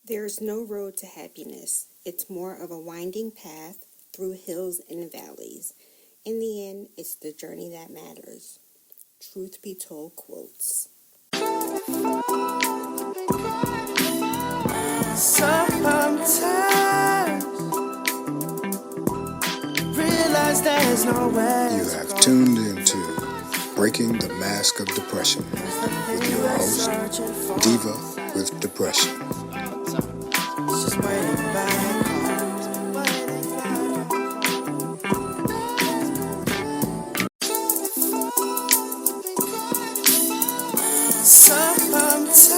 There's no road to happiness. It's more of a winding path through hills and valleys. In the end, it's the journey that matters. Truth be told quotes. Sometimes realize there's no way. You have tuned into Breaking the Mask of Depression with your host, Diva with Depression. Just waiting back. Sometimes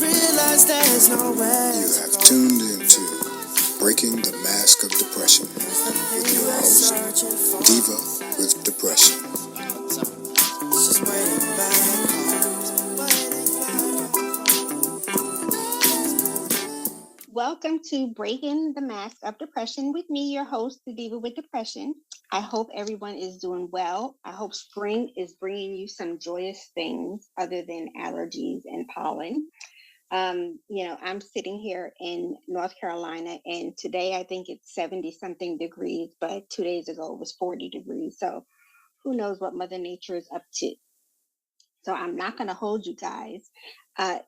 realize there's no way. You have tuned into Breaking the Mask of Depression with your host, Diva with Depression. Just waiting back. Welcome to Breaking the Mask of Depression with me, your host, the Diva with Depression. I hope everyone is doing well. I hope spring is bringing you some joyous things other than allergies and pollen. I'm sitting here in North Carolina, and today I think it's 70 something degrees, but 2 days ago it was 40 degrees. So who knows what Mother Nature is up to. So I'm not going to hold you guys.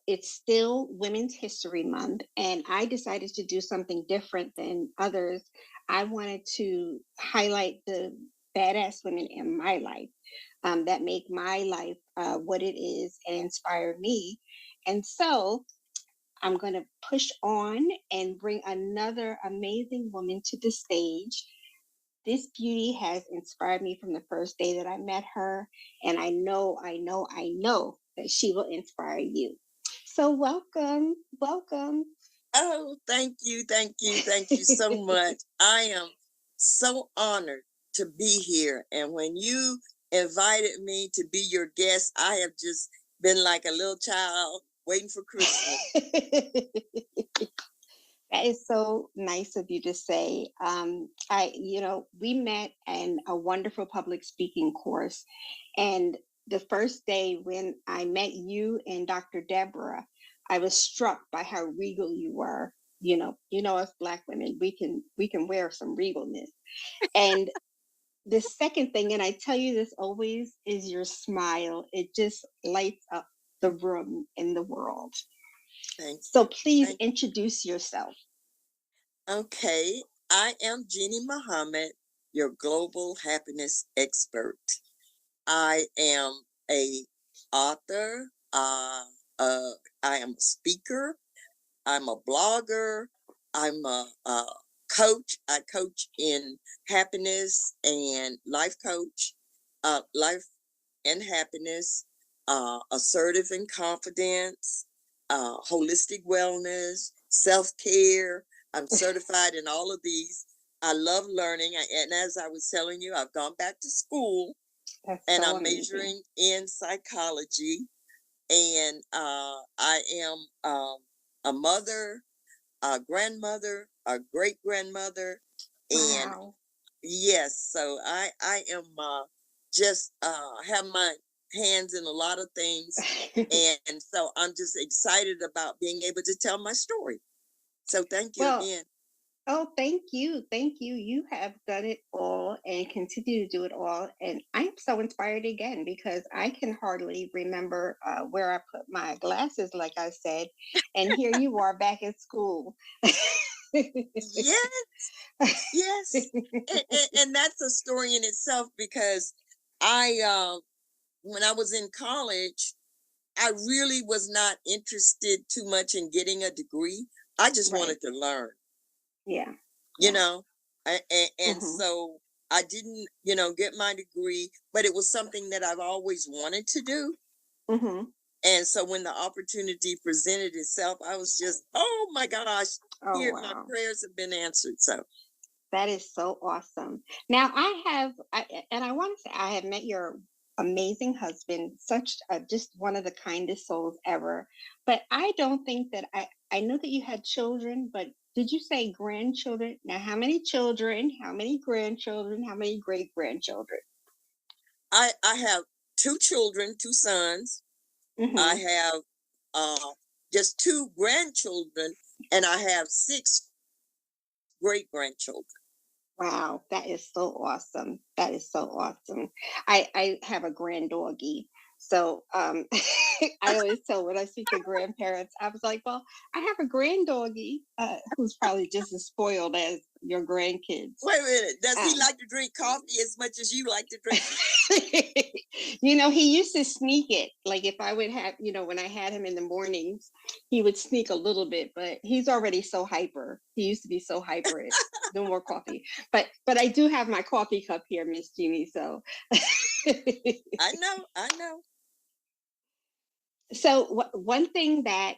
It's still Women's History Month, and I decided to do something different than others. I wanted to highlight the badass women in my life that make my life what it is and inspire me. And so I'm going to push on and bring another amazing woman to the stage. This beauty has inspired me from the first day that I met her, and I know that she will inspire you. So welcome. Oh, thank you so much. I am so honored to be here. And when you invited me to be your guest, I have just been like a little child waiting for Christmas. That is so nice of you to say. We met in a wonderful public speaking course, and the first day when I met you and Dr. Deborah, I was struck by how regal you were. Us Black women, we can wear some regalness. And the second thing, and I tell you this always, is your smile. It just lights up the room in the world. So please introduce yourself. Okay, I am Jeanne Muhammad, your global happiness expert. I am a author. I am a speaker. I'm a blogger. I'm a coach. I coach in happiness and life coach, life and happiness, assertive and confidence, holistic wellness, self-care. I'm certified in all of these. I love learning. And as I was telling you, I've gone back to school. And I'm majoring in psychology. And I am a mother, a grandmother, a great-grandmother. And wow. Yes, so I am just have my hands in a lot of things. And so I'm just excited about being able to tell my story. So thank you again. Oh, thank you. Thank you. You have done it all and continue to do it all. And I'm so inspired again because I can hardly remember where I put my glasses, like I said. And here you are back at school. Yes, yes. And that's a story in itself because when I was in college, I really was not interested too much in getting a degree. I just wanted to learn. Yeah. And so I didn't, get my degree, but it was something that I've always wanted to do. And so when the opportunity presented itself, I was just, oh my gosh, here my prayers have been answered. So that is so awesome. Now I want to say I have met your amazing husband, just one of the kindest souls ever. But I don't think that I know that you had children, but did you say grandchildren? Now, how many children? How many grandchildren? How many great grandchildren? I have 2 children, 2 sons. I have just 2 grandchildren, and I have 6 great grandchildren. Wow, that is so awesome. That is so awesome. I have a grand doggy. So I always tell when I speak to grandparents, I was like, well, I have a grand doggy who's probably just as spoiled as your grandkids. Wait a minute. Does he Um, like to drink coffee as much as you like to drink? he used to sneak it. Like if I would have, when I had him in the mornings, he would sneak a little bit, but he's already so hyper. He used to be so hyper. No more coffee. But I do have my coffee cup here, Miss Jeannie. So I know. so one thing that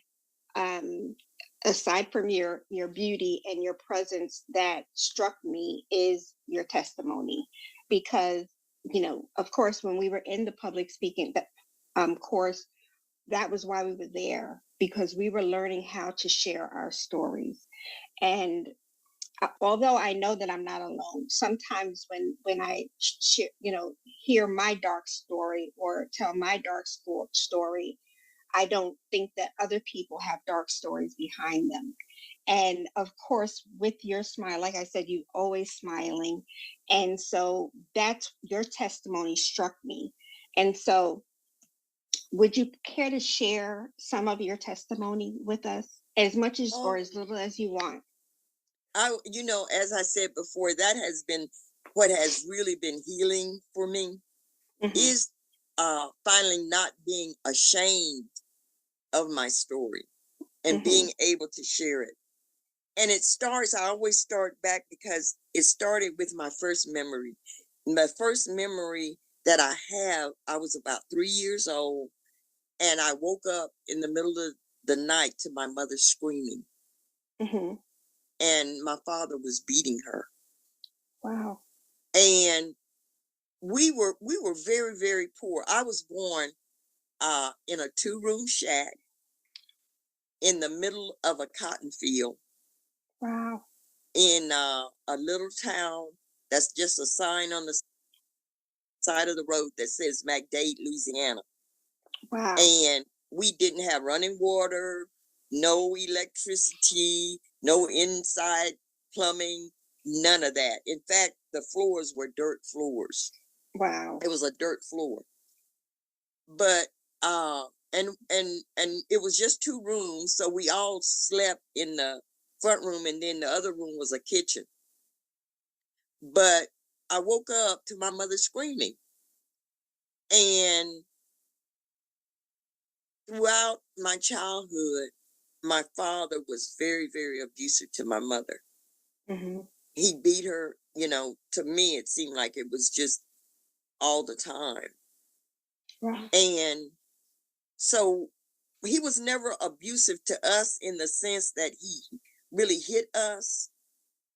aside from your beauty and your presence that struck me is your testimony, because of course when we were in the public speaking that course, that was why we were there, because we were learning how to share our stories. And although I know that I'm not alone, sometimes when I share, hear my dark story or tell my dark story, I don't think that other people have dark stories behind them. And of course, with your smile, like I said, you always smiling. And so that's your testimony struck me. And so would you care to share some of your testimony with us, as much as or Oh, as little as you want? as I said before, that has been what has really been healing for me Hmm. is finally not being ashamed of my story and Hmm. being able to share it. And I always start back because it started with my first memory. My first memory that I have, I was about 3 years old, and I woke up in the middle of the night to my mother screaming, Hmm. and my father was beating her. Wow. And we were very, very poor. I was born in a 2-room shack in the middle of a cotton field Wow. in a little town that's just a sign on the side of the road that says McDade, Louisiana. Wow. And we didn't have running water, no electricity, no inside plumbing, none of that. In fact, the floors were dirt floors. Wow. It was a dirt floor. But and it was just 2 rooms, so we all slept in the front room, and then the other room was a kitchen. But I woke up to my mother screaming, and throughout my childhood, my father was very, very abusive to my mother. Hmm. He beat her, to me, it seemed like it was just all the time. Wow. And so he was never abusive to us in the sense that he really hit us.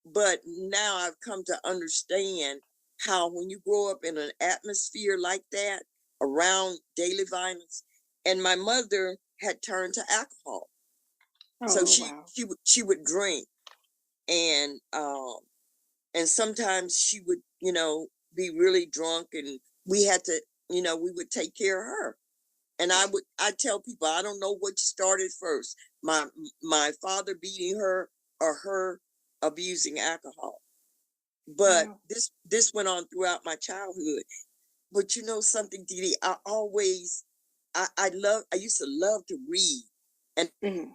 But now I've come to understand how when you grow up in an atmosphere like that around daily violence, and my mother had turned to alcohol. So Oh she wow. she would she would drink, and sometimes she would be really drunk, and we had to we would take care of her. And I tell people, I don't know what started first, my father beating her or her abusing alcohol. But Wow. this went on throughout my childhood. But you know something, Didi, I used to love to read, and Hmm.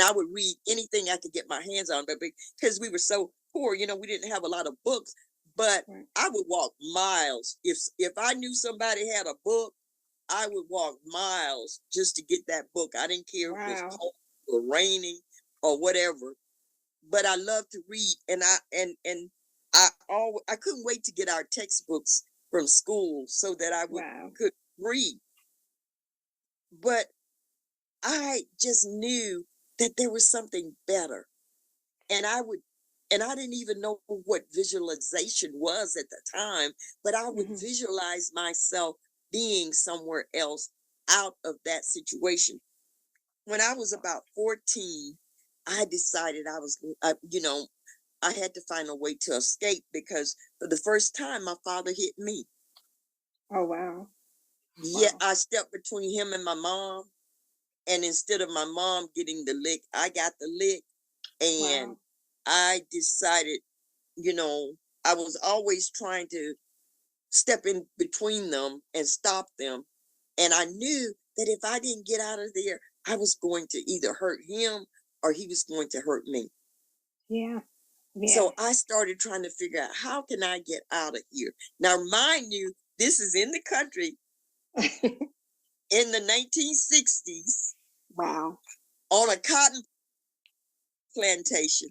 I would read anything I could get my hands on. But because we were so poor, we didn't have a lot of books. But Right. I would walk miles if I knew somebody had a book. I would walk miles just to get that book. I didn't care if it was Wow. cold or raining or whatever. But I love to read, and I couldn't wait to get our textbooks from school so that I Wow. could read. But I just knew that there was something better, and I didn't even know what visualization was at the time, but I would Hmm. visualize myself being somewhere else out of that situation. When I was about 14, I decided I had to find a way to escape, because for the first time, my father hit me. Oh wow. Yet Wow. I stepped between him and my mom, And instead of my mom getting the lick, I got the lick. And Wow. I decided, you know, I was always trying to step in between them and stop them. And I knew that if I didn't get out of there, I was going to either hurt him or he was going to hurt me. Yeah. Yeah. So I started trying to figure out, how can I get out of here? Now, mind you, this is in the country in the 1960s Wow. on a cotton plantation.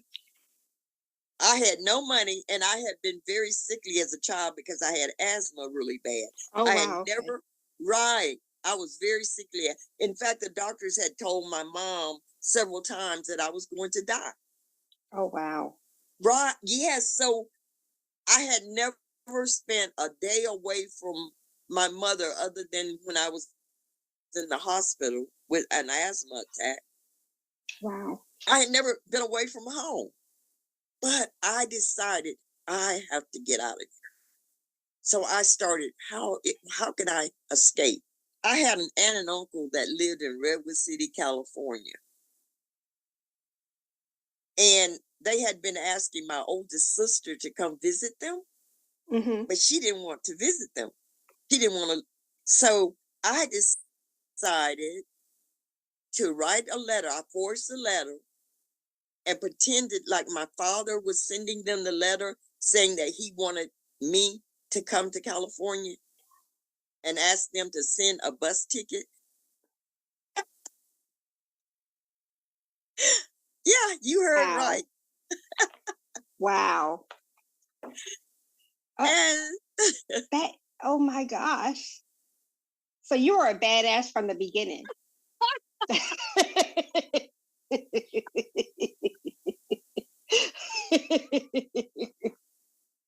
I had no money, and I had been very sickly as a child because I had asthma really bad. Oh, I had wow. Okay. never, right. I was very sickly. In fact, the doctors had told my mom several times that I was going to die. Oh, wow. Right. Yes. So I had never spent a day away from my mother other than when I was in the hospital with an asthma attack. Wow. I had never been away from home, but I decided I have to get out of here. So I started, how can I escape? I had an aunt and uncle that lived in Redwood City, California. And they had been asking my oldest sister to come visit them, Mm-hmm. but she didn't want to visit them. She didn't want to. So I decided to write a letter. I forged a letter and pretended like my father was sending them the letter saying that he wanted me to come to California and asked them to send a bus ticket. Yeah, you heard Wow. right. Wow. And That, oh my gosh. So you were a badass from the beginning.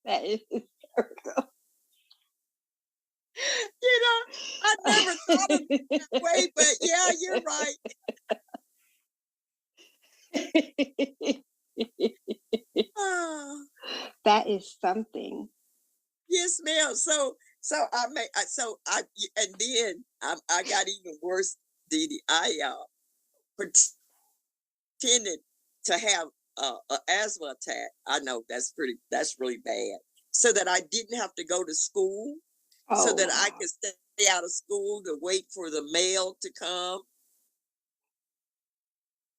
That is hysterical. I never thought of it that way, but yeah, you're right. Oh, That is something. yes, ma'am. So and then I got even worse, Dee Dee. I pretended to have an asthma attack. I know that's really bad. So that I didn't have to go to school, so Oh, that I wow. could stay out of school to wait for the mail to come.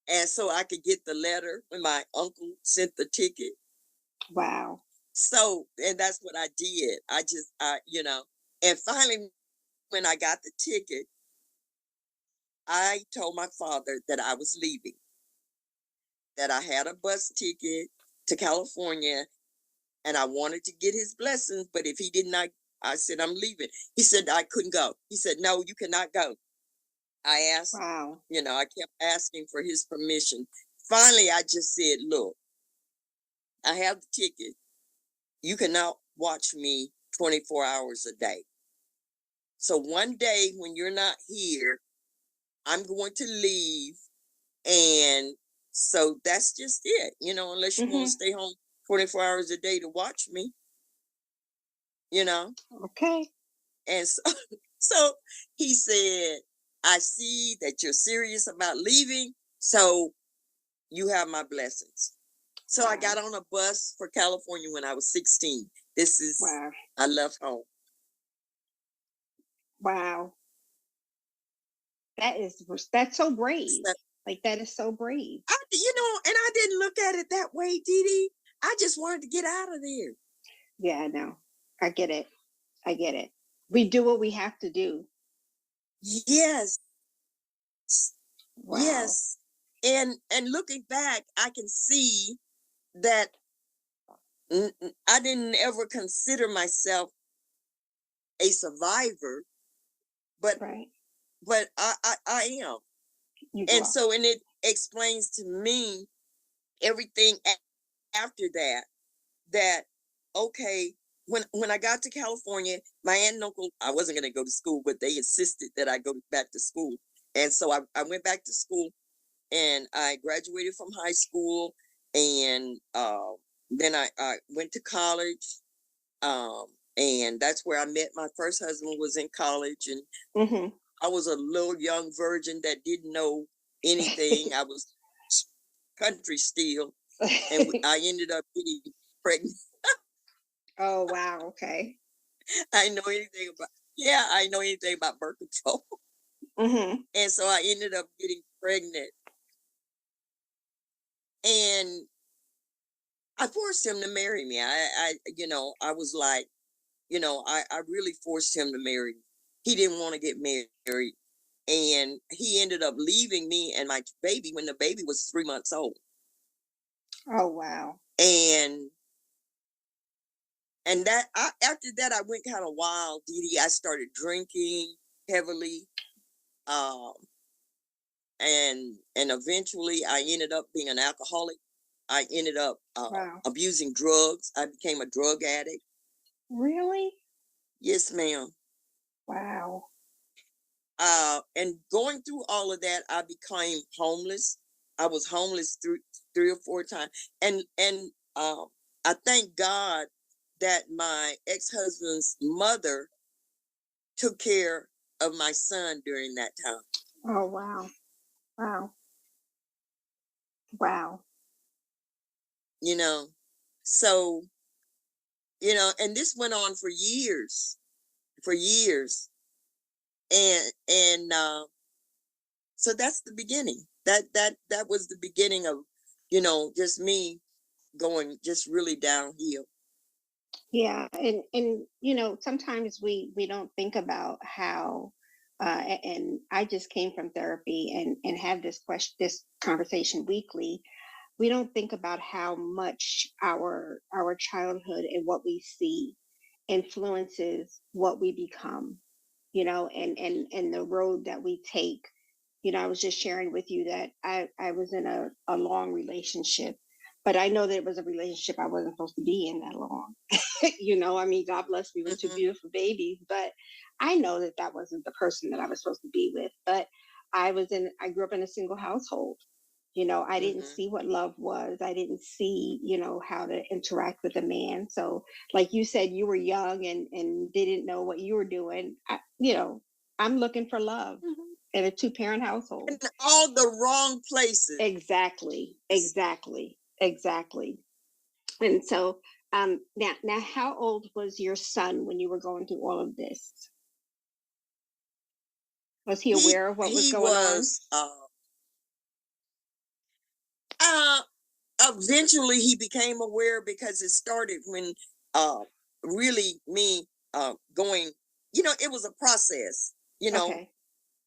And so I could get the letter when my uncle sent the ticket. Wow. So, and that's what I did. And finally, when I got the ticket, I told my father that I was leaving, that I had a bus ticket to California and I wanted to get his blessings. But if he did not, I said, I'm leaving. He said, I couldn't go. He said, no, you cannot go. I asked, Wow. I kept asking for his permission. Finally, I just said, look, I have the ticket. You cannot watch me 24 hours a day. So one day when you're not here, I'm going to leave. And so that's just it, unless you want to Mm-hmm. stay home 24 hours a day to watch me, you know. Okay. And so, so he said, I see that you're serious about leaving. So you have my blessings. So I Wow. got on a bus for California when I was 16. Wow. I left home. Wow. That's so brave. So Like that is so brave. and I didn't look at it that way, Dee Dee. I just wanted to get out of there. Yeah, I know. I get it. I get it. We do what we have to do. Yes. Wow. Yes. And looking back, I can see that I didn't ever consider myself a survivor, but Right. I am. You And are. so and it explains to me everything after that okay, when I got to California, my aunt and uncle, I wasn't going to go to school, but they insisted that I go back to school. And so I went back to school and I graduated from high school. And then I went to college. Um, and that's where I met my first husband, was in college. And Mm-hmm. I was a little young virgin that didn't know anything. I was country still, and I ended up getting pregnant. Oh wow. Okay. I know anything about yeah, I know anything about birth control, Mm-hmm. and so I ended up getting pregnant, and I forced him to marry me. I was like, I really forced him to marry me. He didn't want to get married, and he ended up leaving me and my baby when the baby was 3 months old. Oh wow. And after that, I went kind of wild, Dee. I started drinking heavily, um, and eventually I ended up being an alcoholic. I ended up Wow. abusing drugs. I became a drug addict. Really? Yes, ma'am. Wow. And going through all of that, I became homeless. I was homeless three or four times, and I thank God that my ex-husband's mother took care of my son during that time. Oh wow. Wow. Wow. You know, so and this went on for years, and so that's the beginning. That was the beginning of, just me going just really downhill. Yeah, and sometimes we don't think about how and I just came from therapy and have this conversation weekly. We don't think about how much our childhood and what we see influences what we become, and the road that we take. I was just sharing with you that I was in a long relationship, but I know that it was a relationship I wasn't supposed to be in that long. I mean, God blessed me with two Hmm. beautiful babies, but I know that that wasn't the person that I was supposed to be with. But I grew up in a single household. I didn't Hmm. see what love was. I didn't see, how to interact with a man. So, like you said, you were young and didn't know what you were doing. I'm looking for love Hmm. in a two-parent household. In all the wrong places. Exactly, exactly, exactly. And so, now, how old was your son when you were going through all of this? Was he He aware of what was he going on? was uh eventually he became aware, because it started when uh really me going, it was a process. Okay,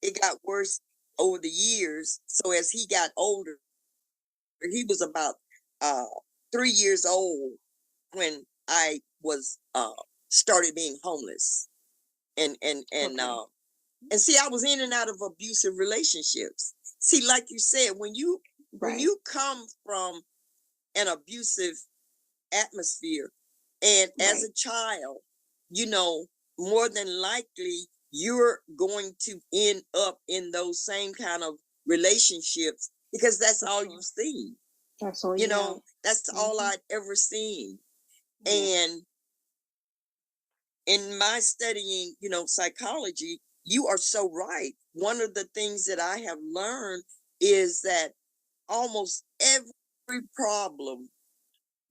It got worse over the years. So as he got older, he was about uh 3 years old when I was started being homeless. And okay, and see, I was in and out of abusive relationships. See, like you said, when right, you come from an abusive atmosphere, and as right, a child, you know, more than likely you're going to end up in those same kind of relationships, because that's for all you've sure. seen. That's all you know. That's all Hmm. I'd ever seen. Yeah, And in my studying, psychology, you are so right. One of the things that I have learned is that almost every problem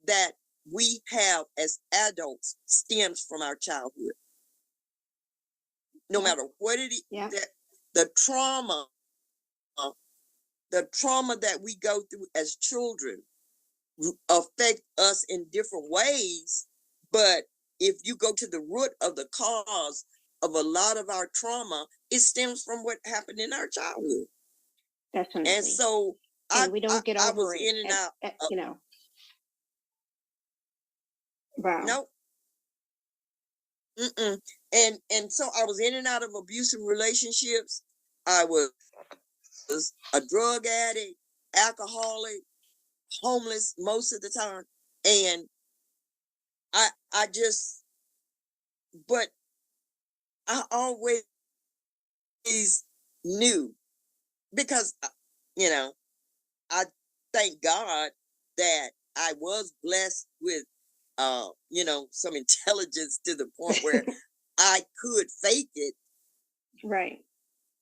that we have as adults stems from our childhood. No yep, matter what it is, yep, that the trauma, the trauma that we go through as children affect us in different ways. But if you go to the root of the cause of a lot of our trauma, it stems from what happened in our childhood. And definitely. so I And we I, don't get I over was it in and out. at Of, wow. no, mm-mm. And so I was in and out of abusive relationships. I was a drug addict, alcoholic, homeless most of the time, and I just, but I always knew, because you know I thank God that I was blessed with some intelligence to the point where I could fake it, Right.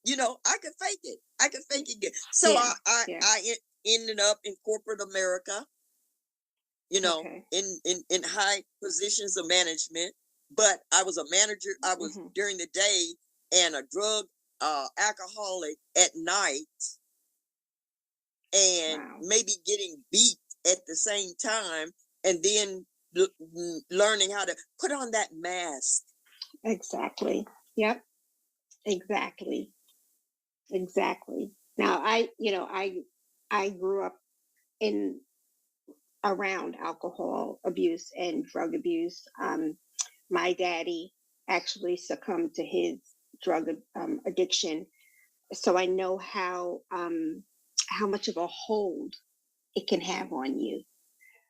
I could fake it. I could fake it good. So Yeah. Yeah. ended up in corporate America, Okay. in high positions of management. But I was a manager. I was Hmm. during the day and a drug alcoholic at night, and Wow. maybe getting beat at the same time, and then learning how to put on that mask. Exactly. Yep. Exactly. Exactly. Now, I grew up in around alcohol abuse and drug abuse. My daddy actually succumbed to his drug addiction, so I know how much of a hold it can have on you.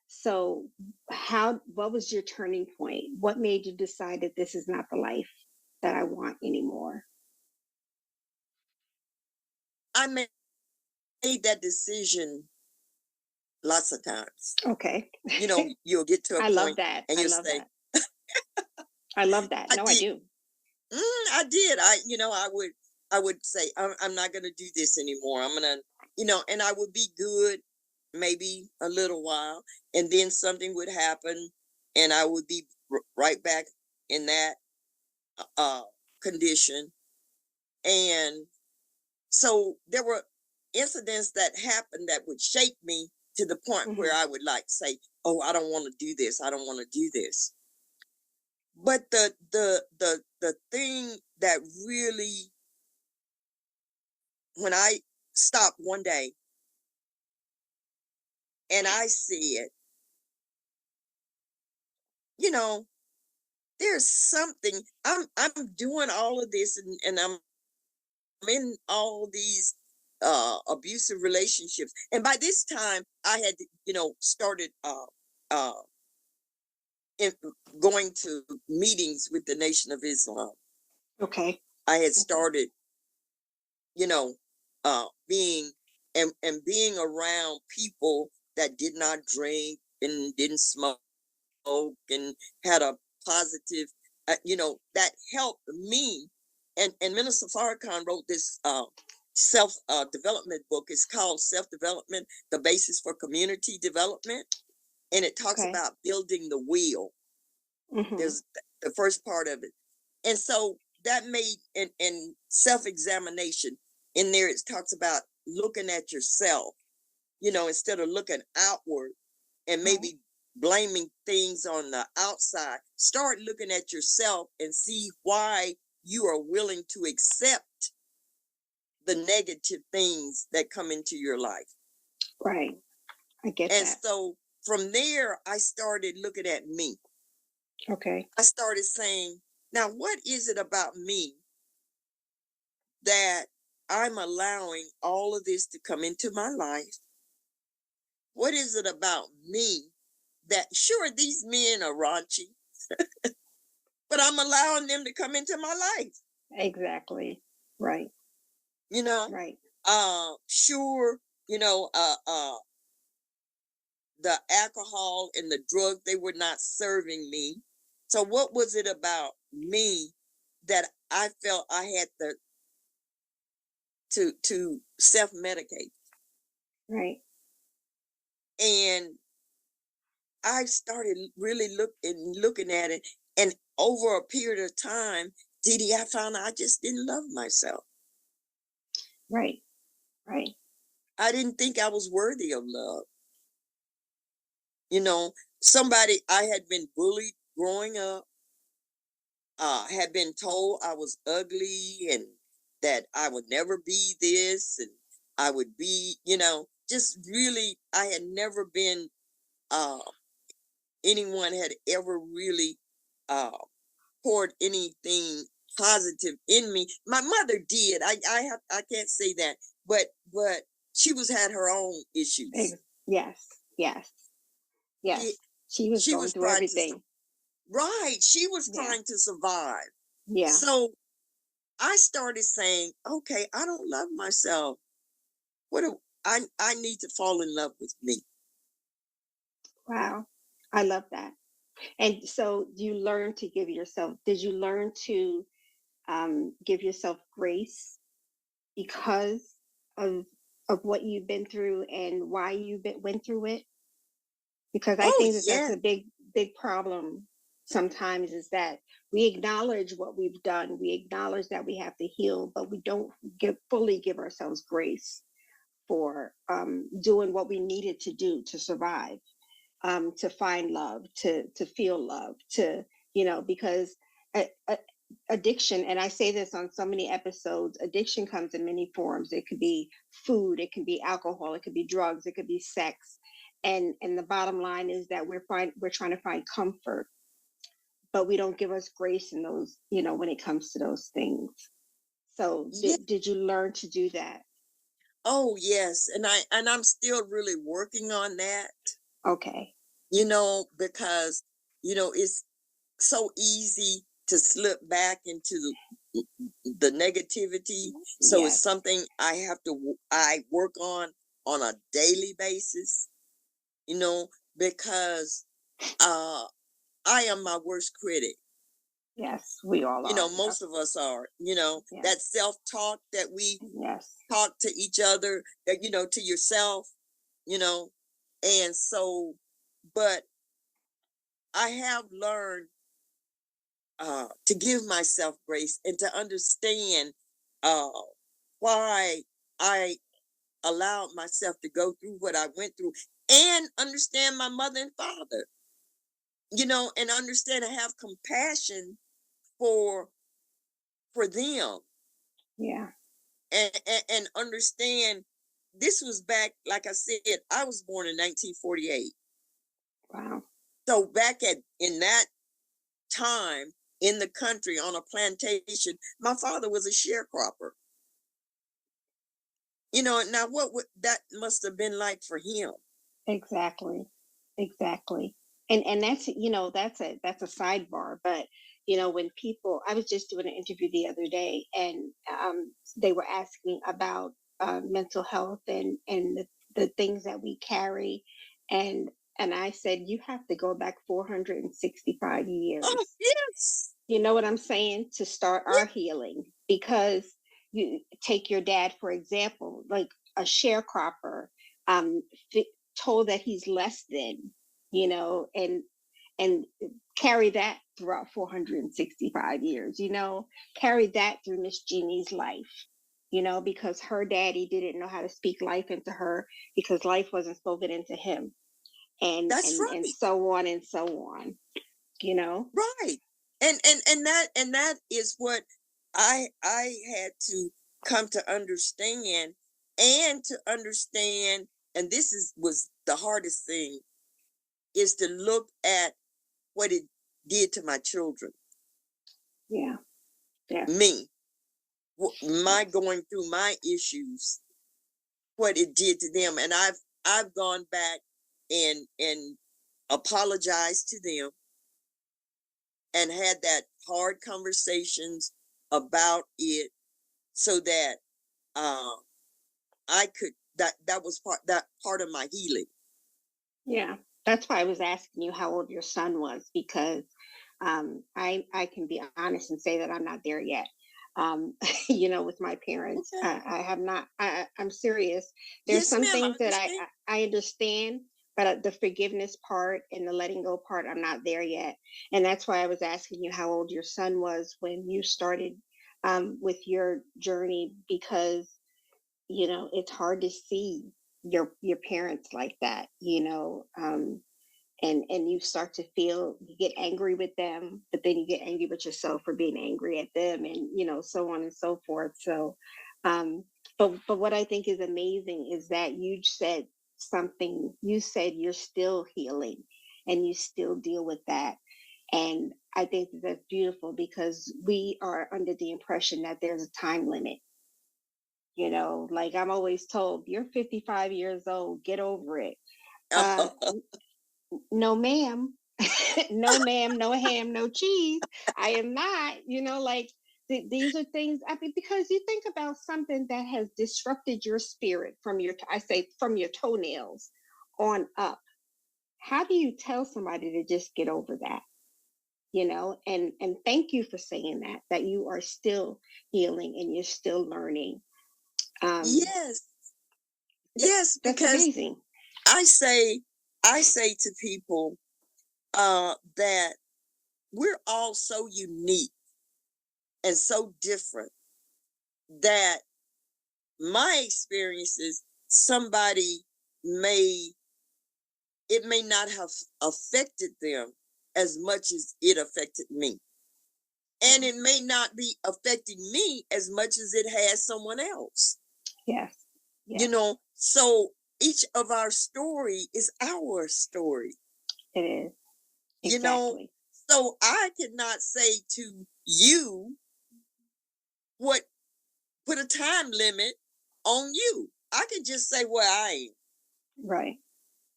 So, what was your turning point? What made you decide that this is not the life that I want anymore? I made that decision lots of times. Okay. You'll get to a I love point that. and I you'll love say, that. I love that. I No, I did. do. I did. I would say, I'm not going to do this anymore. I'm going to, and I would be good maybe a little while, and then something would happen, and I would be right back in that uh, condition. And so there were incidents that happened that would shake me to the point where Hmm. I would like say, "Oh, I don't want to do this. I don't want to do this." But the thing that really, when I stopped one day and I said, you know, there's something, I'm doing all of this, and I'm in all these abusive relationships. And by this time I had, started uh in, going to meetings with the Nation of Islam. Okay. I had Okay. started, being and being around people that did not drink and didn't smoke and had a positive, that helped me. And Minister Farrakhan wrote this self development book. It's called Self Development: The Basis for Community Development, and it talks Okay. about building the wheel. Hmm. There's the first part of it, and so that made, and self examination in there. It talks about looking at yourself, instead of looking outward and Right. maybe blaming things on the outside. Start looking at yourself and see why you are willing to accept the negative things that come into your life. Right. I get And that. so from there, I started looking at me. Okay. I started saying, now, what is it about me that I'm allowing all of this to come into my life? What is it about me that, sure, these men are raunchy, but I'm allowing them to come into my life, Exactly. Right. you know? Right. Sure, you know, uh, uh, the alcohol and the drug, they were not serving me. So what was it about me that I felt I had to self-medicate? Right. And I started really looking at it, and over a period of time, Didi, I found I just didn't love myself. Right. Right. I didn't think I was worthy of love. You know, somebody, I had been bullied growing up, had been told I was ugly and that I would never be this, and I would be, just really, I had never been, uh, anyone had ever really uh, poured anything positive in me. My mother did. I can't say that, but she was had her own issues. Yes. Yes. She Yes. She was she going was through trying to everything. right. She was Yeah. trying to survive. Yeah. So I started saying, okay, I don't love myself. What do I need to fall in love with me. Wow. I love that. And so you learn to give yourself, did you learn to give yourself grace because of what you've been through and why went through it? Because I Oh think that that's yeah, a big problem sometimes, is that we acknowledge what we've done, we acknowledge that we have to heal, but we don't fully give ourselves grace for doing what we needed to do to survive, to find love, to feel love, to, because addiction, and I say this on so many episodes, addiction comes in many forms. It could be food, it could be alcohol, it could be drugs, it could be sex. And the bottom line is that we're trying to find comfort, but we don't give us grace in those, when it comes to those things. So yeah. did you learn to do that? Oh yes, and I'm still really working on that. Okay. Because it's so easy to slip back into the negativity. So it's Yes. something I work on a daily basis. You know, because uh, I am my worst critic. Yes, we all are. Yep. Most of us are. Yes. That self-talk that we Yes. talk to each other, that to yourself. You know, and so, but I have learned to give myself grace and to understand uh, why I allowed myself to go through what I went through, and understand my mother and father, and understand and have compassion for them, Yeah. and understand this was back, like I said, I was born in 1948. Wow. So back in that time in the country on a plantation, my father was a sharecropper. Now what would that must have been like for him? Exactly. Exactly. And that's, that's a sidebar, but when people, I was just doing an interview the other day, and they were asking about mental health and the things that we carry, and I said, you have to go back 465 Oh years. yes, You know what I'm saying? To start yeah, our healing. Because you take your dad, for example, like a sharecropper, um, told that he's less than, and carry that throughout 465 years, carry that through Miss Jeannie's life, because her daddy didn't know how to speak life into her because life wasn't spoken into him, and that's and right, so on and so on, you know. right. And that is what I had to come to understand, and to understand, and this was the hardest thing, is to look at what it did to my children, Yeah. Yes. me, my Yes. going through my issues, what it did to them. And I've gone back and apologized to them, and had that hard conversations about it, so that uh, I could, that was part of my healing. Yeah. That's why I was asking you how old your son was, because I can be honest and say that I'm not there yet. Um, with my parents, Okay. I have not. I'm serious. There's Yes, some ma'am, I things that understand. I understand, but the forgiveness part and the letting go part, I'm not there yet. And that's why I was asking you how old your son was when you started with your journey, because it's hard to see your parents like that, and you start to feel, you get angry with them, but then you get angry with yourself for being angry at them, and so on and so forth. So but what I think is amazing is that you said something, you said you're still healing and you still deal with that. And I think that that's beautiful, because we are under the impression that there's a time limit. Like I'm always told, you're 55 years old, get over it. Uh, no, ma'am. No, ma'am, no ham, no cheese. I am not, like these are things, I mean, because you think about something that has disrupted your spirit from I say from your toenails on up. How do you tell somebody to just get over that? And thank you for saying that you are still healing and you're still learning. Yes, yes, That's because amazing. I say to people that we're all so unique and so different that my experiences, somebody may, it may not have affected them as much as it affected me. And it may not be affecting me as much as it has someone else. Yes. You know, so each of our story is our story. It is. You know, Exactly. so I cannot say to you what, put a time limit on you. I can just say where I am Right.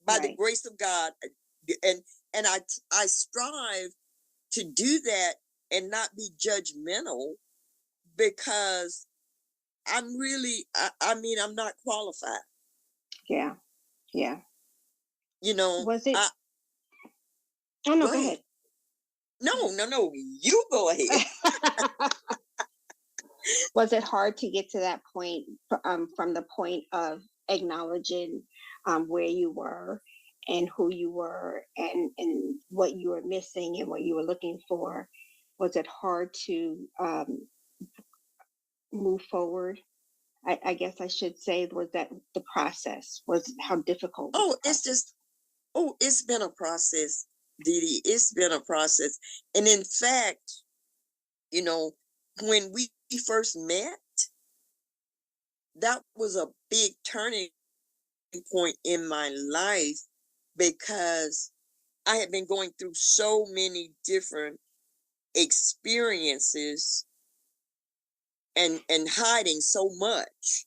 by the Right. grace of God, and I strive to do that and not be judgmental, because I'm really, I mean, I'm not qualified. Yeah. Yeah. You know, Was it? I Oh no. go Go ahead. ahead. No, you go ahead. Was it hard to get to that point, from the point of acknowledging where you were and who you were, and what you were missing and what you were looking for? Was it hard to move forward? I guess I should say, was that the process? Was How difficult was the Oh, it's process? just, oh, it's been a process, Dee Dee. It's been a process. And in fact, you know, when we first met, that was a big turning point in my life, because I had been going through so many different experiences and hiding so much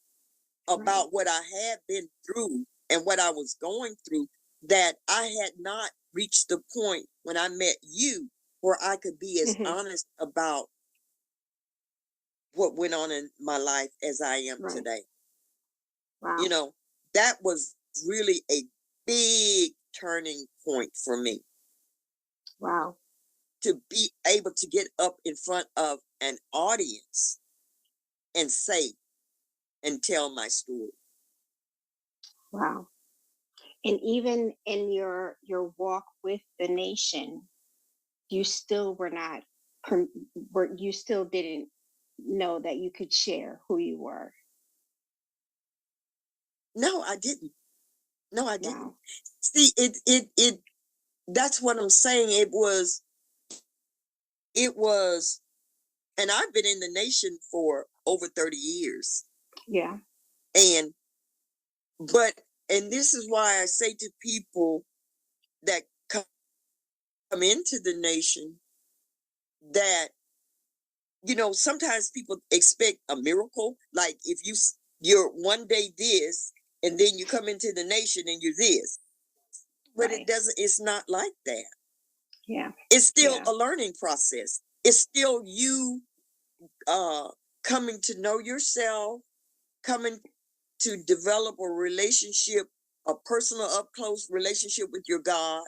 Right. about what I had been through and what I was going through, that I had not reached the point when I met you where I could be as Hmm. honest about what went on in my life as I am Right. today. You Wow. know, that was really a big turning point for me, Wow. to be able to get up in front of an audience and say and tell my story. Wow. And even in your walk with the nation, you still were not you still didn't know that you could share who you were. No, I didn't. No, I didn't. Wow. See, it that's what I'm saying. It was, and I've been in the nation for over 30 years. Yeah. And, but, and this is why I say to people that come into the nation that, you know, sometimes people expect a miracle. Like if you're one day this, and then you come into the nation and you're this, but it Right. doesn't, it's not like that. Yeah. It's still Yeah. a learning process. It's still you coming to know yourself, coming to develop a relationship, a personal up close relationship with your God.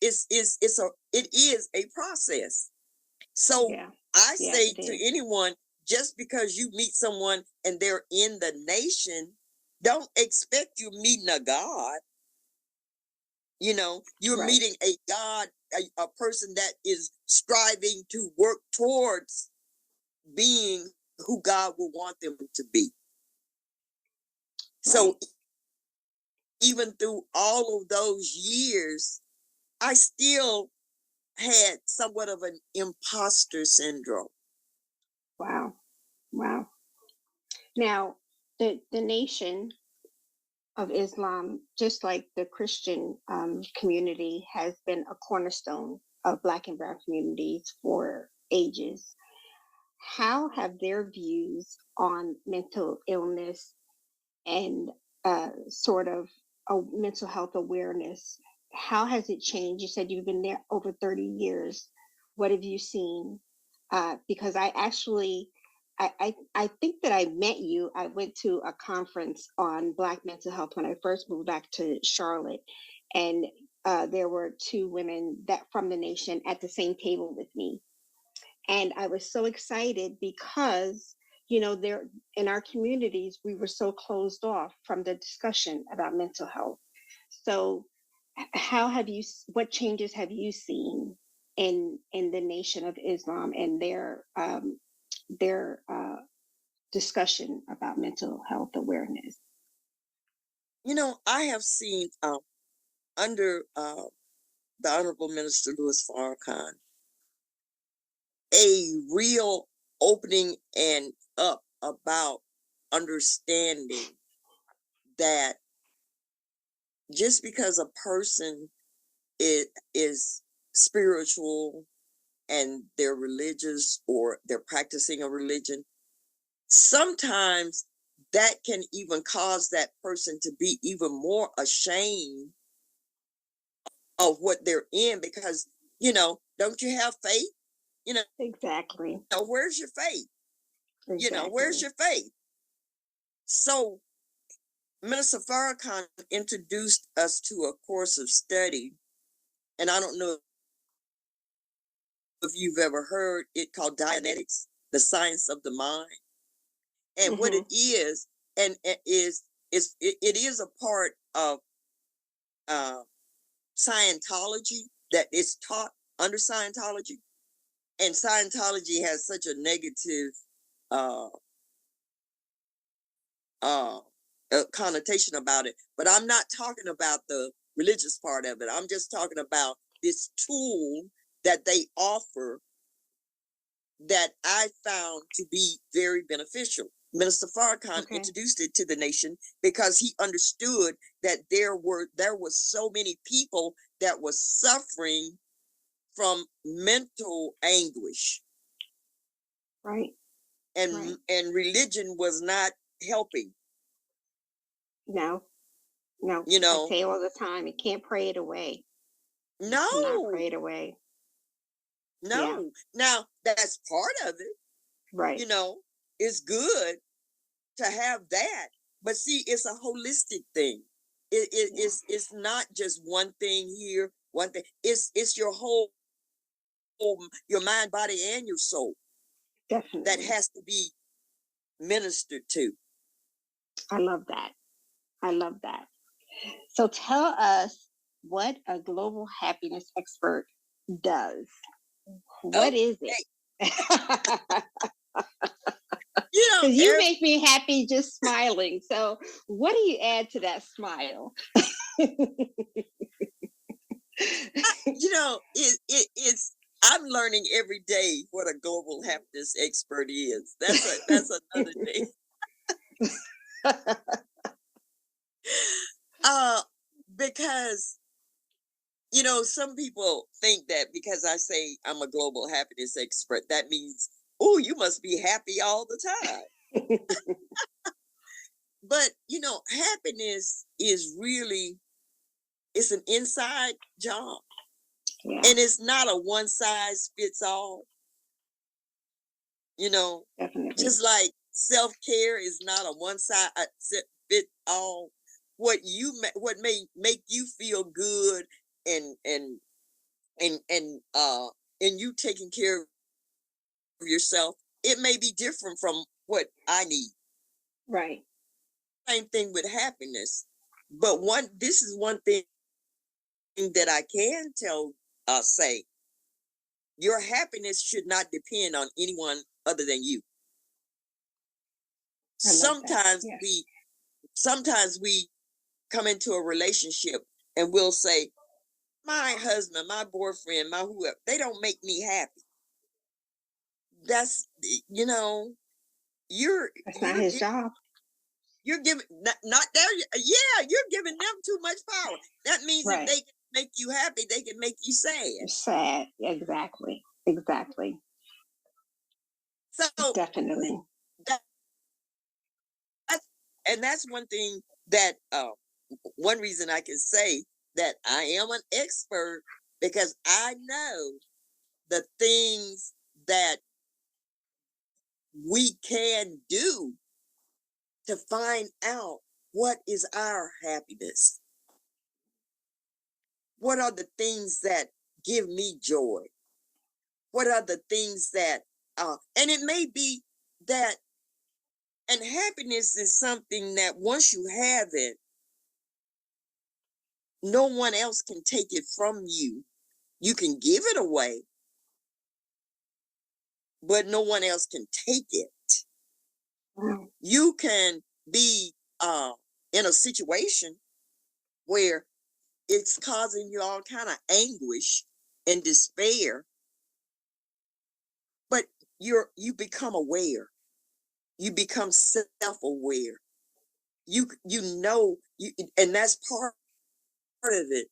It is a process. So Yeah. I Yeah, say it to is. anyone, just because you meet someone and they're in the nation, don't expect you meeting a God. You know, you're Right. meeting a God, a person that is striving to work towards being who God will want them to be. Right. So even through all of those years, I still had somewhat of an imposter syndrome. Wow. Wow. Now, the nation of Islam, just like the Christian community, has been a cornerstone of Black and Brown communities for ages. How have their views on mental illness and sort of a mental health awareness, how has it changed? You said you've been there over 30 years. What have you seen? Because I actually, I think that I met you. I went to a conference on Black mental health when I first moved back to Charlotte, and there were two women that from the nation at the same table with me, and I was so excited because there in our communities, we were so closed off from the discussion about mental health. So how have you, what changes have you seen in the Nation of Islam and their discussion about mental health awareness? I have seen under the Honorable Minister Louis Farrakhan a real opening and up about understanding that just because a person is spiritual and they're religious or they're practicing a religion, sometimes that can even cause that person to be even more ashamed of what they're in because, don't you have faith? Exactly. Where's your faith? Where's Exactly. your faith? So Minister Farrakhan introduced us to a course of study, and I don't know if you've ever heard it called Dianetics, the science of the mind. And what it is, and it is a part of Scientology that is taught under Scientology. And Scientology has such a negative uh, connotation about it. But I'm not talking about the religious part of it. I'm just talking about this tool that they offer that I found to be very beneficial. Minister Farrakhan introduced it to the nation because he understood that there was so many people that was suffering from mental anguish. Right. And religion was not helping. No. I say all the time, you can't pray it away. No. You cannot pray it away. No. Yeah. Now, that's part of it. Right. It's good to have that. But see, it's a holistic thing. It's not just one thing here, one thing. It's your whole your mind, body, and your soul. Definitely. That has to be ministered to. I love that. So tell us what a global happiness expert does. What is it? Because you make me happy just smiling. So what do you add to that smile? It's I'm learning every day what a global happiness expert is. That's another thing. Because some people think that because I say I'm a global happiness expert, that means, oh, you must be happy all the time. But happiness is really, it's an inside job. Yeah. And it's not a one size fits all. Definitely. Just like self-care is not a one size fit all. What may make you feel good and you taking care of yourself, it may be different from what I need. Right. Same thing with happiness. But this is one thing that I can say, your happiness should not depend on anyone other than you. Sometimes we come into a relationship and we'll say, my husband, my boyfriend, my whoever, they don't make me happy. That's that's not his job. You're giving not there. Yeah, you're giving them too much power. That means if they can make you happy, they can make you sad. Sad, exactly. So definitely. That's one thing that one reason I can say that I am an expert, because I know the things that we can do to find out what is our happiness. What are the things that give me joy? What are the things that, and it may be that And happiness is something that once you have it, no one else can take it from you. You can give it away, but no one else can take it. Wow. You can be in a situation where it's causing you all kind of anguish and despair, but you become aware. You become self-aware. You know you, and that's part of it.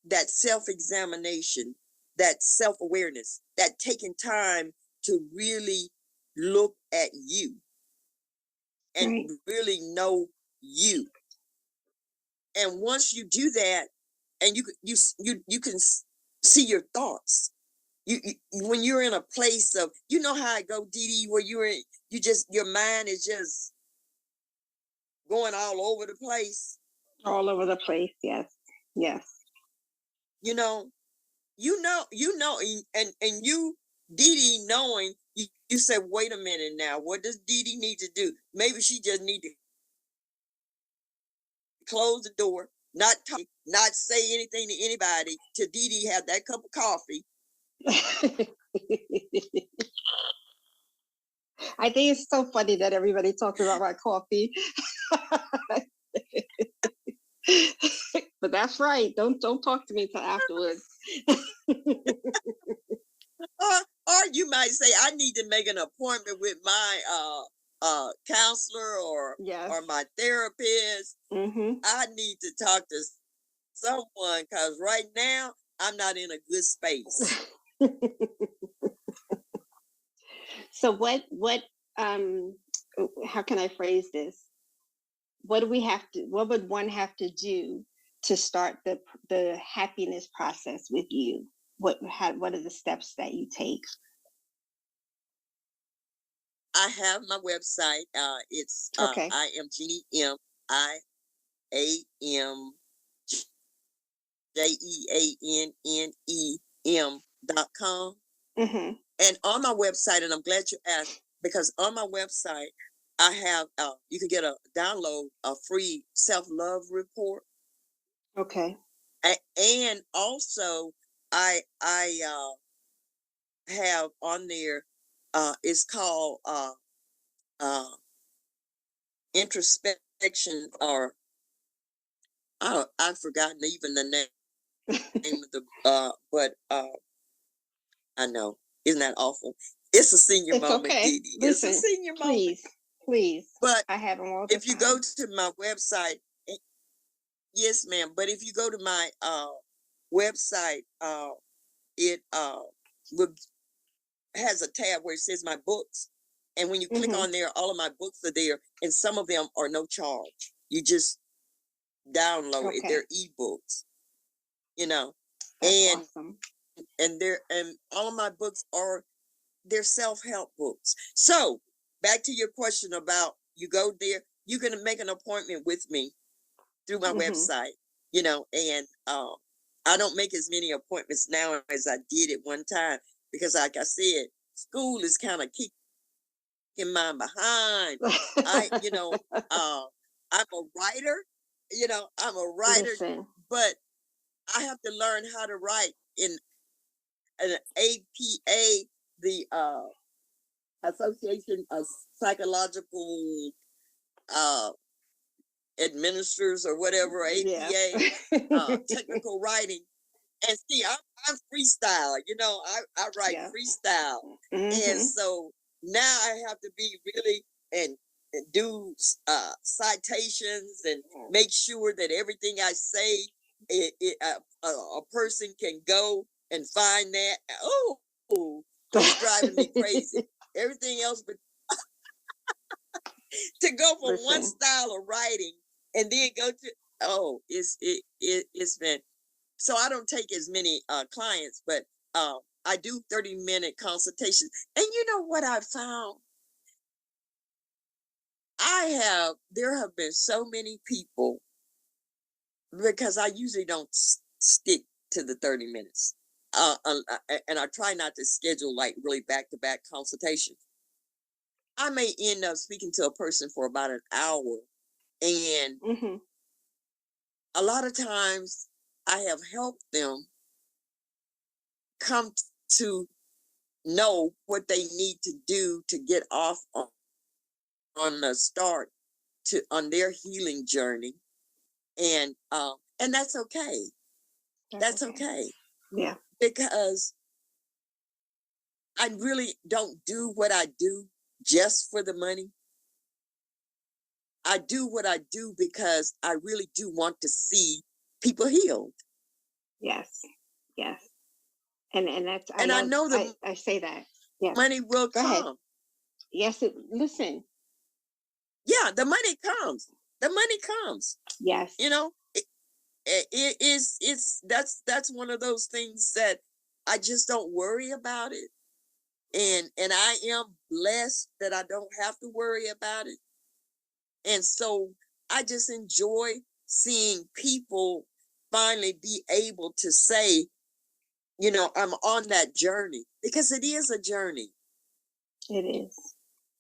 That self-examination, that self-awareness, that taking time to really look at you and Right. really know you. And once you do that, and you can see your thoughts. When you're in a place of, you know how I go, Dee Dee, where you just, your mind is just going all over the place. All over the place. Yes. Yes. You know, and you, Dee Dee, knowing you said, wait a minute now, what does Dee Dee need to do? Maybe she just need to close the door, not talk, not say anything to anybody till Dee Dee have that cup of coffee. I think it's so funny that everybody talks about my coffee. But that's right. Don't talk to me till afterwards. Or you might say, I need to make an appointment with my counselor Yes. or my therapist. Mm-hmm. I need to talk to someone because right now I'm not in a good space. So what um how can I phrase this? What would one have to do to start the happiness process with you? What are the steps that you take? I have my website. It's Okay. I am Jeannie MIAMJEANNEM.com. Mm-hmm. And on my website, and I'm glad you asked, because on my website, I have you can get a download a free self-love report. Okay. And also I have on there it's called uh introspection, or I've forgotten even the name of the but I know, isn't that awful? It's a senior It's moment, okay. Dee Dee. It's a Listen, senior moment. please. But I have them all the if you go time. to my website, yes, ma'am. But if you go to my website, it will has a tab where it says my books. And when you click Mm-hmm. on there, all of my books are there, and some of them are no charge. You just download it. Okay. They're ebooks, you know. That's And awesome. and all of my books are, they're self-help books. So back to your question about, you go there, you're gonna make an appointment with me through my Mm-hmm. website, and I don't make as many appointments now as I did at one time, because like I said, school is kind of kicking mine behind. I, I'm a writer, I'm a writer, Listen. but I have to learn how to write in an APA, the Association of Psychological uh, Administrators, or whatever, Yes. APA, technical writing. And see, I'm freestyle, I write Yeah. freestyle. And Mm-hmm. so now I have to be really, and do citations, and make sure that everything I say, a person can go and find that. Oh, it's driving me crazy. Everything else, but to go from one Listen. style of writing and then go to, it's been, so I don't take as many clients, but I do 30-minute consultations. And you know what I found? There have been so many people, because I usually don't stick to the 30 minutes. And I try not to schedule like really back-to-back consultations. I may end up speaking to a person for about an hour, and Mm-hmm. a lot of times I have helped them come to know what they need to do to get off on the start to on their healing journey, and that's okay. That's That's okay. okay Yeah. because I really don't do what I do just for the money. I do what I do because I really do want to see people healed. Yes. Yes. And that's I And I love know the I say that. Yeah. money will Go ahead. come. Yes. Listen. Yeah, the money comes. The money comes. Yes. You know, it is that's one of those things that I just don't worry about it. And I am blessed that I don't have to worry about it. And so I just enjoy seeing people finally be able to say, I'm on that journey, because it is a journey. It is.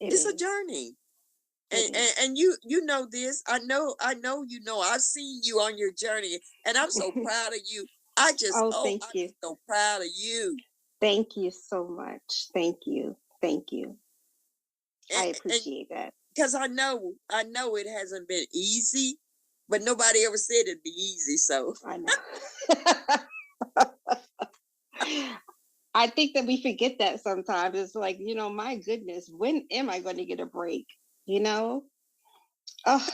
It It's a is. journey. It And, is. and, and you know this. I know I've seen you on your journey, and I'm so proud of you. Oh, I'm thank you. so proud of you. Thank you so much. Thank you. Thank you. I And appreciate that. because I know it hasn't been easy, but nobody ever said it'd be easy. So I know. I think that we forget that sometimes. It's like, my goodness, when am I going to get a break? You know? Oh,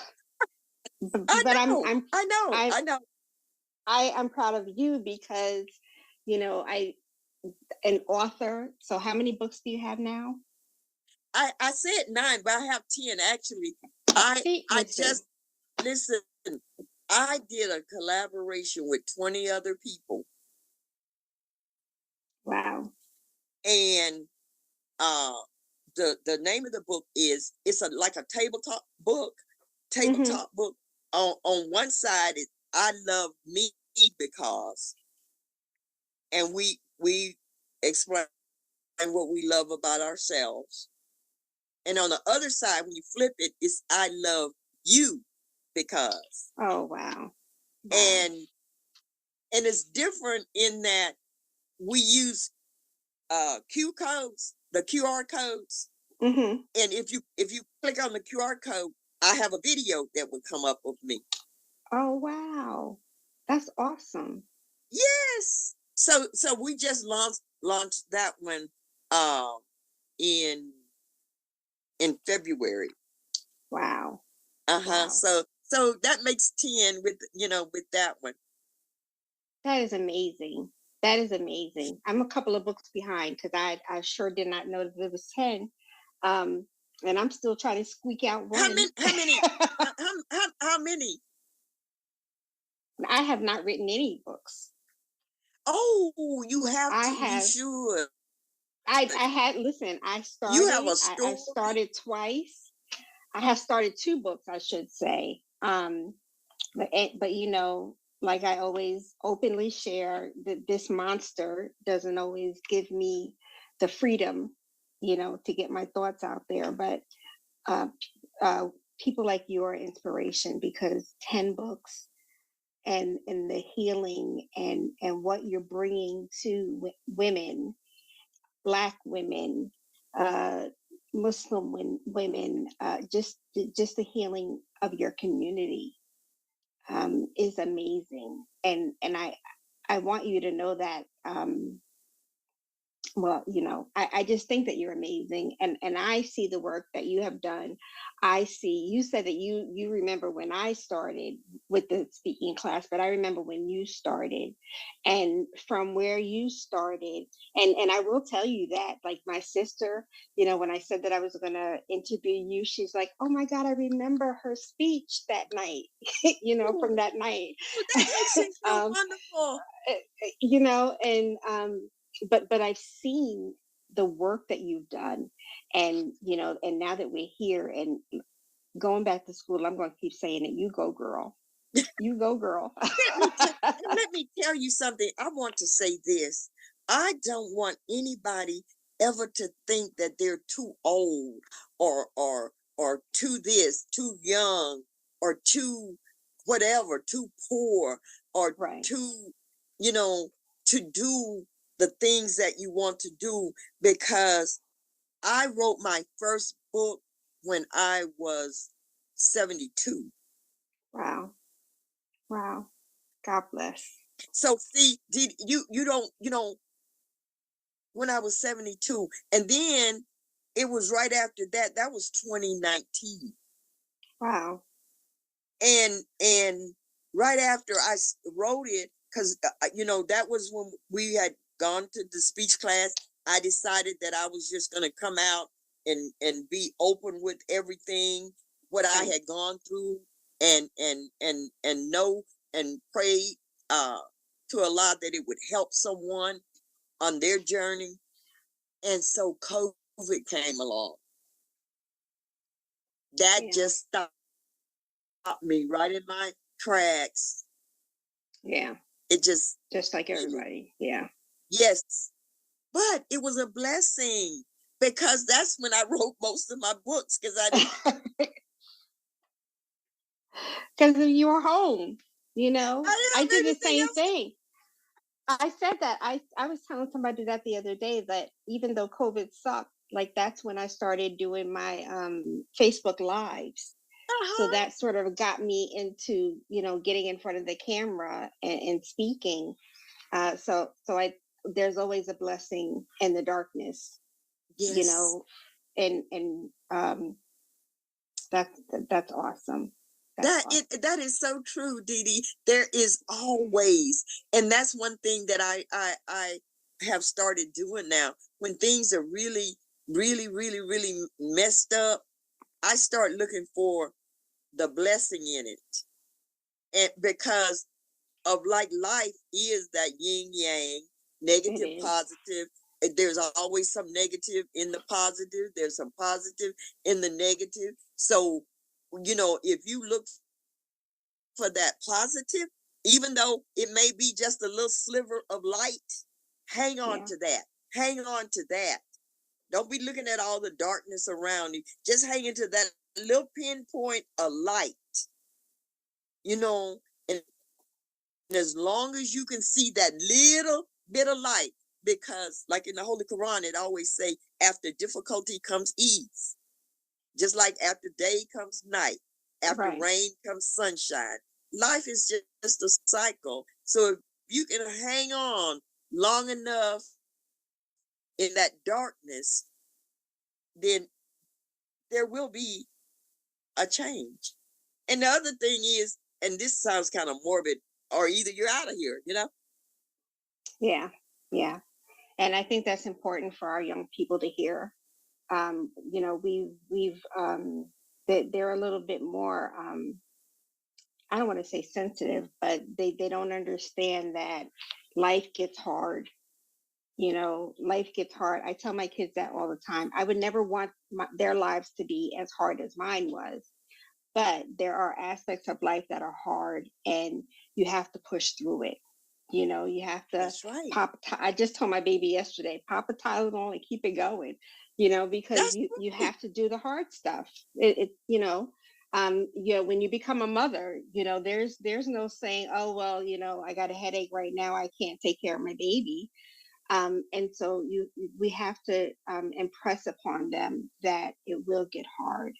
I but know, I know, I I know. I am proud of you because, I an author. So how many books do you have now? I said 9, but I have 10 actually. See, I listen. just listen. I did a collaboration with 20 other people, Wow. and uh, the name of the book is, it's like a Mm-hmm. tabletop book. On one side is I love me because, and we explain what we love about ourselves. And on the other side, when you flip it, it's I love you because. Oh, wow. Wow. And and it's different in that we use the QR codes. Mm-hmm. And if you click on the QR code, I have a video that would come up of me. Oh, wow. That's awesome. Yes. So we just launched that one uh, in February. Wow. Uh-huh. Wow. So that makes 10 with that one. That is amazing. That is amazing. I'm a couple of books behind because I sure did not know that there was 10. Um, and I'm still trying to squeak out How one. many how many how many? I have not written any books. Oh, you have I to, you have should. I had listen, You have a I story. started twice. I have started 2 books, I should say. But like I always openly share, that this monster doesn't always give me the freedom, to get my thoughts out there. But uh, uh, people like you are inspiration because 10 books and the healing and what you're bringing to women, Black women, uh, Muslim women, just the healing of your community is amazing, and I want you to know that. Well, I just think that you're amazing, and I see the work that you have done. I see, you said that you remember when I started with the speaking class, but I remember when you started, and from where you started, and I will tell you that, like, my sister, when I said that I was going to interview you, she's like, oh my God, I remember her speech that night. Oh, From that night. that makes me feel um wonderful. and but I've seen the work that you've done, and and now that we're here and going back to school, I'm going to keep saying it. You go, girl. You go, girl. Let me tell you something. I want to say this. I don't want anybody ever to think that they're too old or too this, too young, or too whatever, too poor, or Right. too, you know, to do the things that you want to do. Because I wrote my first book when I was 72. Wow. Wow. God bless. So see, did you don't, when I was 72, and then it was right after that, that was 2019. Wow. And right after wrote it, because that was when we had gone to the speech class. I decided that I was just going to come out and be open with everything, what I Right. had gone through, and know and pray to Allah that it would help someone on their journey. And so COVID came along. That Yeah. just stopped me right in my tracks. Yeah. It just Just like made me, everybody. Yeah. yes. But it was a blessing, because that's when I wrote most of my books, because I didn't. Because you were home, you know. I I didn't did have the anything same else. thing. I said that. I was telling somebody that the other day, that even though COVID sucked, like that's when I started doing my Facebook lives. So Uh-huh. that sort of got me into, getting in front of the camera and speaking. So there's always a blessing in the darkness, you Yes. know, and that's awesome. That's awesome. That is so true, Dee Dee. There is always, and that's one thing that I have started doing now. When things are really, really, really, really messed up, I start looking for the blessing in it. And because of, like, life is that yin yang, It negative, is. positive. There's always some negative in the positive. There's some positive in the negative. So, if you look for that positive, even though it may be just a little sliver of light, hang on Yeah. to that. Hang on to that. Don't be looking at all the darkness around you. Just hang into that little pinpoint of light, and as long as you can see that little bit of light, because like in the Holy Quran, it always say, after difficulty comes ease. Just like after day comes night, after Right. rain comes sunshine. Life is just a cycle. So if you can hang on long enough in that darkness, then there will be a change. And the other thing is, and this sounds kind of morbid, or either you're out of here. Yeah. Yeah. And I think that's important for our young people to hear. We've they're a little bit more, I don't want to say sensitive, but they don't understand that life gets hard. Life gets hard. I tell my kids that all the time. I would never want their lives to be as hard as mine was, but there are aspects of life that are hard, and you have to push through it. You have to That's right. I just told my baby yesterday, pop a Tylenol and keep it going, because That's you right. have to do the hard stuff. When you become a mother, there's no saying, oh, well, I got a headache right now, I can't take care of my baby. And so we have to impress upon them that it will get hard,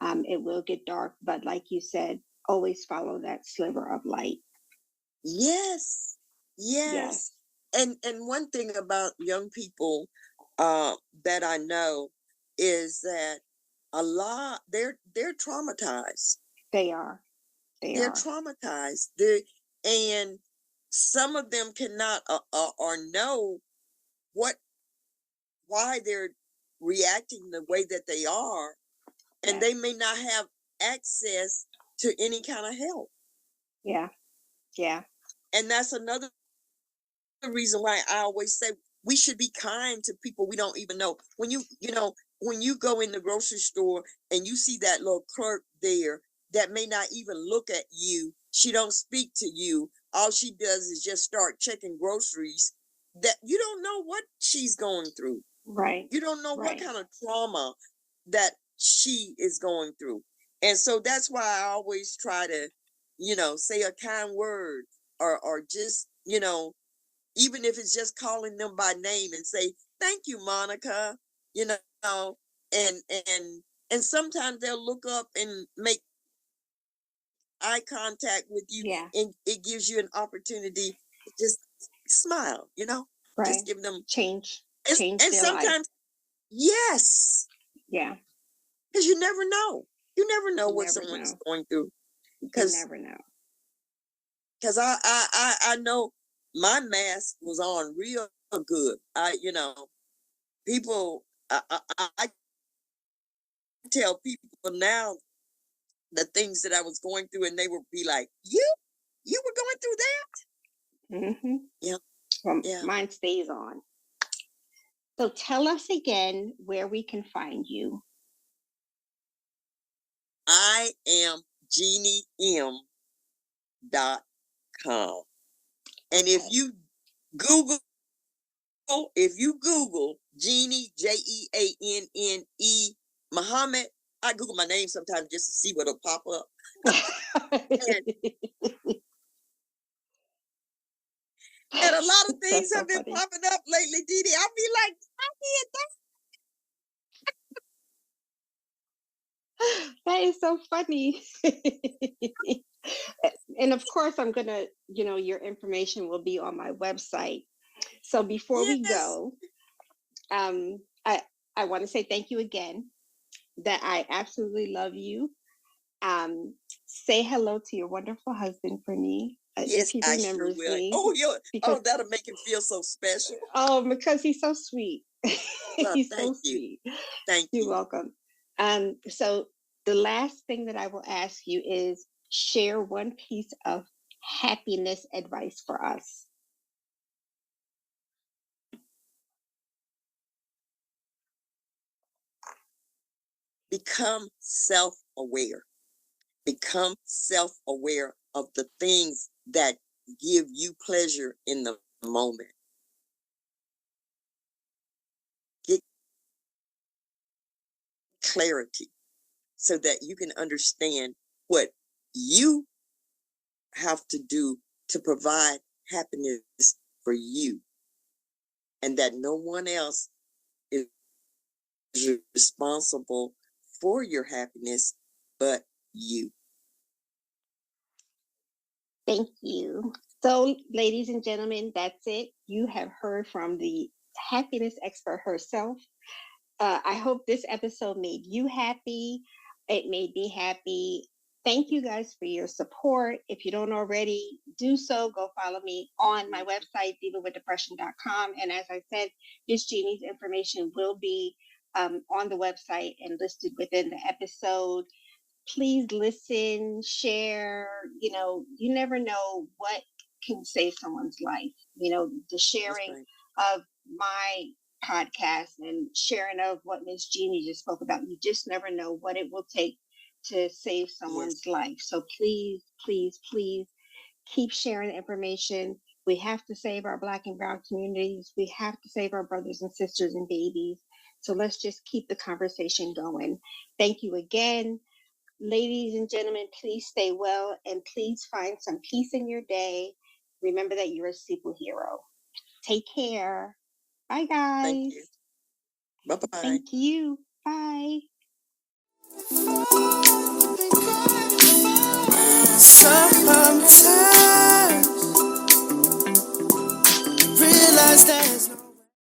it will get dark, but like you said, always follow that sliver of light. Yes, yes. Yes, And one thing about young people that I know is that a lot they're traumatized. they are. They They're are. traumatized. And some of them cannot or know what why they're reacting the way that they are, and Yes. they may not have access to any kind of help. Yeah. Yeah. And that's another reason why I always say we should be kind to people we don't even know. When you go in the grocery store and you see that little clerk there that may not even look at you, she don't speak to you. All she does is just start checking groceries. That you don't know what she's going through. Right. You don't know what Right. kind of trauma that she is going through. And so that's why I always try to, say a kind word, or just, even if it's just calling them by name and say, "Thank you, Monica," you know, and and and sometimes they'll look up and make eye contact with you, Yeah. and it gives you an opportunity to just smile, Right. just give them. Change. Change And their life. sometimes, yes, Yeah. because you never know You what never someone is know. going through, You because never know. I know my mask was on real good. People, I tell people now the things that I was going through, and they would be like, you were going through Mm-hmm. that?" Yeah, Well, yeah. mine stays on. So tell us again where we can find you. I am JeanneM.com. And Okay. Google if you Google Jeanne, Jeanne Muhammad, I Google my name sometimes just to see what'll pop up. And, and a lot of things That's so have been funny. popping up lately, Didi. I'll be like, I did That is so funny. And of course, I'm going to, your information will be on my website. So before that. we Yes. go, um, I, I want to say thank you again, that I absolutely love you. Say hello to your wonderful husband for me, if Yes, he I sure remembers will. me, Oh, because, that'll make him feel so special. because he's so sweet. Well, He's so thank you. sweet. Thank You're you. welcome. So the last thing that I will ask you is share one piece of happiness advice for us. Become self-aware. Become self-aware of the things that give you pleasure in the moment. Get clarity so that you can understand what you have to do to provide happiness for you, and that no one else is responsible for your happiness but you. Thank you. So, ladies and gentlemen, that's it. You have heard from the happiness expert herself. I hope this episode made you happy. It made me happy. Thank you guys for your support. If you don't already do so, go follow me on my website, divawithdepression.com. And as I said, Miss Jeannie's information will be on the website and listed within the episode. Please listen, share. You never know what can save someone's life. The That's sharing right. of my podcast and sharing of what Miss Jeannie just spoke about, you just never know what it will take to save Yes. someone's life. So please, please, please keep sharing the information. We have to save our Black and Brown communities. We have to save our brothers and sisters and babies. So let's just keep the conversation going. Thank you again. Ladies and gentlemen, please stay well and please find some peace in your day. Remember that you're a superhero. Take care. Bye, Thank guys. you. Bye-bye. Thank you. Bye. Sometimes realize there's no